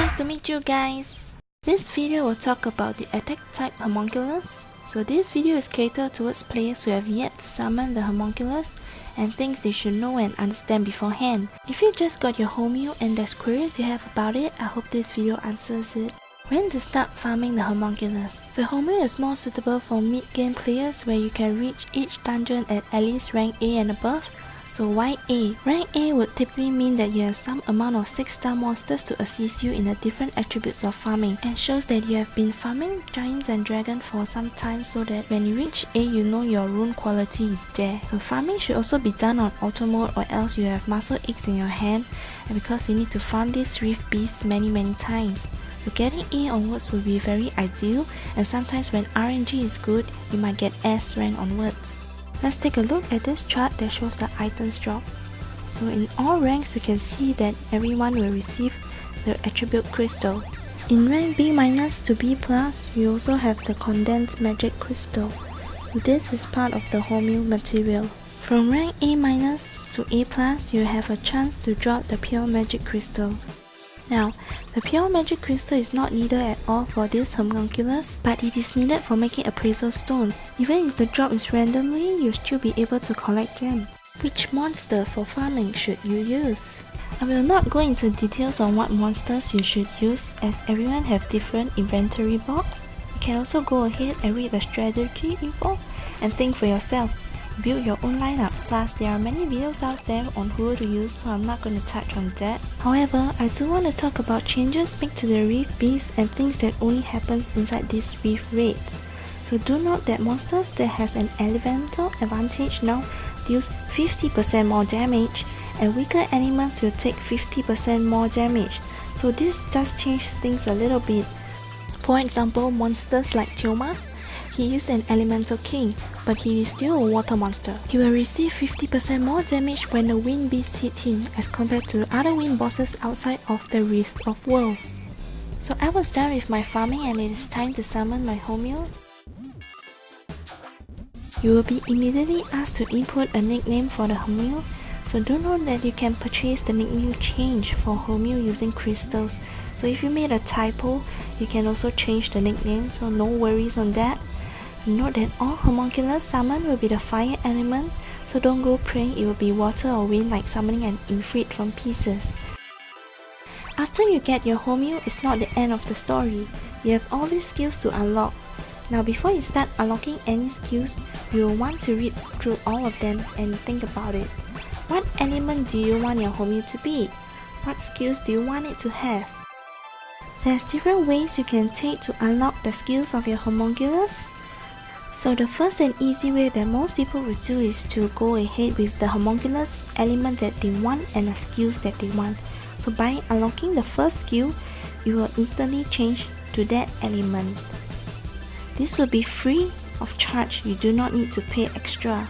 Nice to meet you guys! This video will talk about the attack type Homunculus. So this video is catered towards players who have yet to summon the Homunculus and things they should know and understand beforehand. If you just got your Homu and there's queries you have about it, I hope this video answers it. When to start farming the Homunculus? The Homu is more suitable for mid-game players where you can reach each dungeon at least rank A and above. So why A? Rank A would typically mean that you have some amount of 6-star monsters to assist you in the different attributes of farming, and shows that you have been farming giants and dragons for some time so that when you reach A you know your rune quality is there. So farming should also be done on auto mode or else you have muscle aches in your hand, and because you need to farm these reef beasts many times. So getting A onwards will be very ideal, and sometimes when RNG is good, you might get S rank onwards. Let's take a look at this chart that shows the items drop. So in all ranks we can see that everyone will receive the attribute crystal. In rank B- to B+, we also have the condensed magic crystal. So this is part of the Homu material. From rank A- to A+, you have a chance to drop the pure magic crystal. Now, the pure magic crystal is not needed at all for this Homunculus, but it is needed for making appraisal stones. Even if the drop is randomly, you'll still be able to collect them. Which monster for farming should you use? I will not go into details on what monsters you should use, as everyone have different inventory box. You can also go ahead and read the strategy info and think for yourself. Build your own lineup. Plus, there are many videos out there on who to use, so I'm not going to touch on that. However, I do want to talk about changes made to the reef beasts and things that only happens inside these reef raids. So do note that monsters that has an elemental advantage now deals 50% more damage, and weaker elements will take 50% more damage. So this does change things a little bit. For example, monsters like Thomas. He is an elemental king, but he is still a water monster. He will receive 50% more damage when the wind beasts hit him as compared to other wind bosses outside of the Rift of Worlds. So I was done with my farming and it is time to summon my Homu. You will be immediately asked to input a nickname for the Homu. So do note that you can purchase the nickname change for Homu using crystals. So if you made a typo, you can also change the nickname, so no worries on that. Note that all Homunculus summon will be the fire element, so don't go praying it will be water or wind like summoning an Ifrit from pieces. After you get your Homu, it's not the end of the story. You have all these skills to unlock. Now before you start unlocking any skills, you will want to read through all of them and think about it. What element do you want your Homu to be? What skills do you want it to have? There's different ways you can take to unlock the skills of your Homunculus. So the first and easy way that most people will do is to go ahead with the Homunculus element that they want and the skills that they want. So by unlocking the first skill, you will instantly change to that element. This will be free of charge, you do not need to pay extra.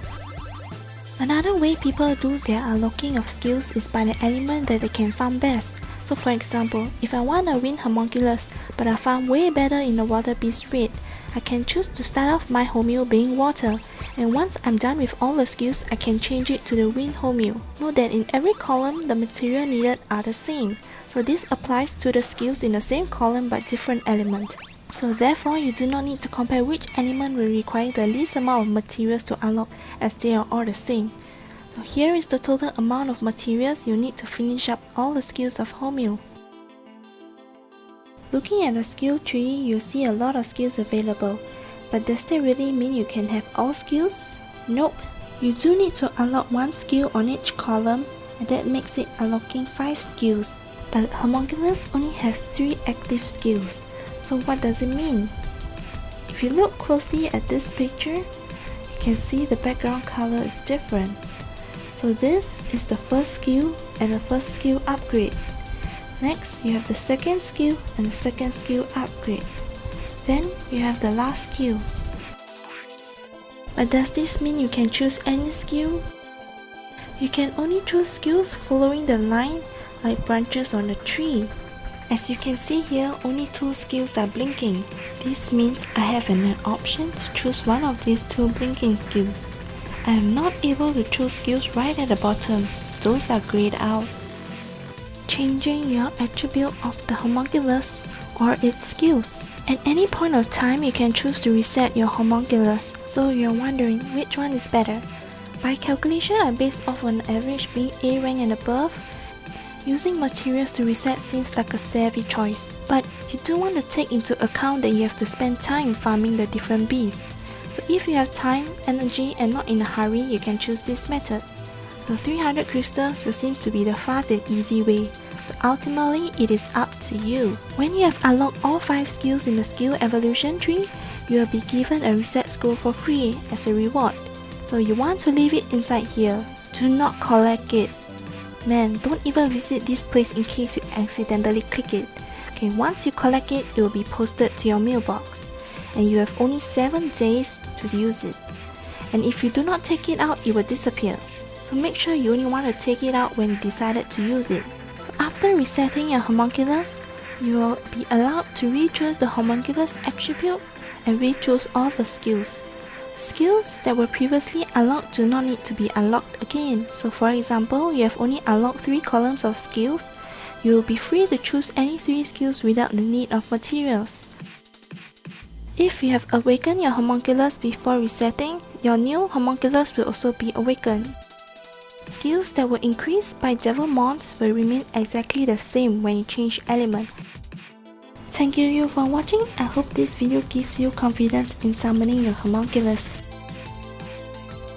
Another way people do their unlocking of skills is by the element that they can farm best. So for example, if I want a wind Homunculus but I farm way better in the water beast raid, I can choose to start off my Homu being water, and once I'm done with all the skills, I can change it to the wind Homu. Note that in every column, the material needed are the same, so this applies to the skills in the same column but different element. So therefore, you do not need to compare which element will require the least amount of materials to unlock, as they are all the same. So here is the total amount of materials you need to finish up all the skills of Homu. Looking at the skill tree, you'll see a lot of skills available, but does that really mean you can have all skills? Nope. You do need to unlock one skill on each column, and that makes it unlocking 5 skills. But Homunculus only has 3 active skills. So what does it mean? If you look closely at this picture, you can see the background color is different. So this is the first skill and the first skill upgrade. Next, you have the second skill and the second skill upgrade. Then you have the last skill. But does this mean you can choose any skill? You can only choose skills following the line like branches on the tree. As you can see here, only 2 skills are blinking. This means I have an option to choose one of these 2 blinking skills. I am not able to choose skills right at the bottom. Those are grayed out. changing your attribute of the homunculus or its skills. At any point of time, you can choose to reset your homunculus, so you're wondering which one is better. By calculation and based off on average being A rank and above, using materials to reset seems like a savvy choice. But you do want to take into account that you have to spend time farming the different bees. So if you have time, energy and not in a hurry, you can choose this method. So 300 crystals will seems to be the fast and easy way. So ultimately, it is up to you. When you have unlocked all 5 skills in the skill evolution tree, you will be given a reset scroll for free as a reward. So you want to leave it inside here. Do not collect it. Man, don't even visit this place in case you accidentally click it. Okay, once you collect it, it will be posted to your mailbox. And you have only 7 days to use it. And if you do not take it out, it will disappear. So make sure you only want to take it out when you decided to use it. After resetting your homunculus, you will be allowed to re-choose the homunculus attribute and re-choose all the skills. Skills that were previously unlocked do not need to be unlocked again. So for example, you have only unlocked 3 columns of skills. You will be free to choose any 3 skills without the need of materials. If you have awakened your homunculus before resetting, your new homunculus will also be awakened. Skills that were increased by devil mons will remain exactly the same when you change element. Thank you for watching. I hope this video gives you confidence in summoning your homunculus.